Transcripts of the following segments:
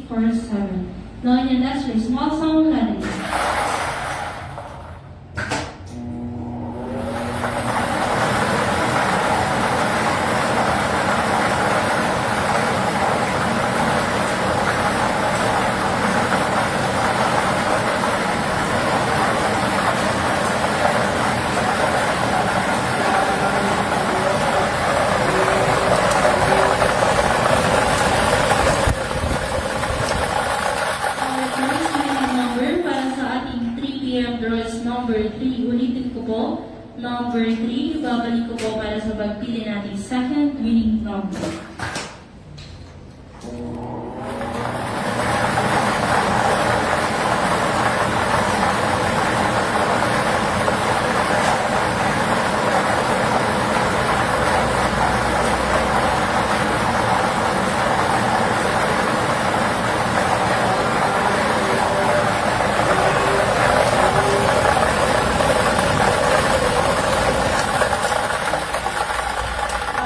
6847. Line and Leslie, small sound letters. Number 3, ulitin ko po. Number 3, babalik ko po para sa pagpili natin second winning number.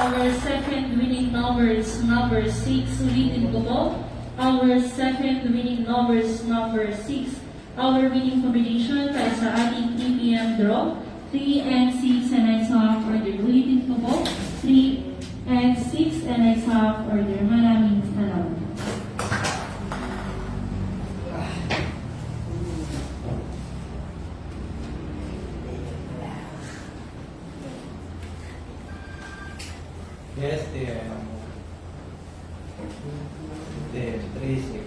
Our second winning number is number 6. Ulitin ko po. Our second winning number is number 6. Our winning combination para sa ating 3 p.m. draw, 3 and 6 and a half order. Ulitin ko po. 3 and 6 and a half order. Maraming salamat. Yes, dear. There, 3-6.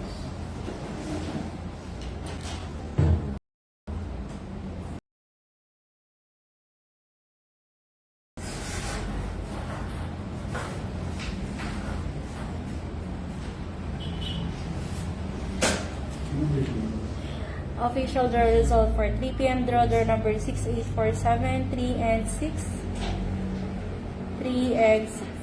Official draw result for 3 p.m. draw number 6847, 3 and 6. 3 and 6.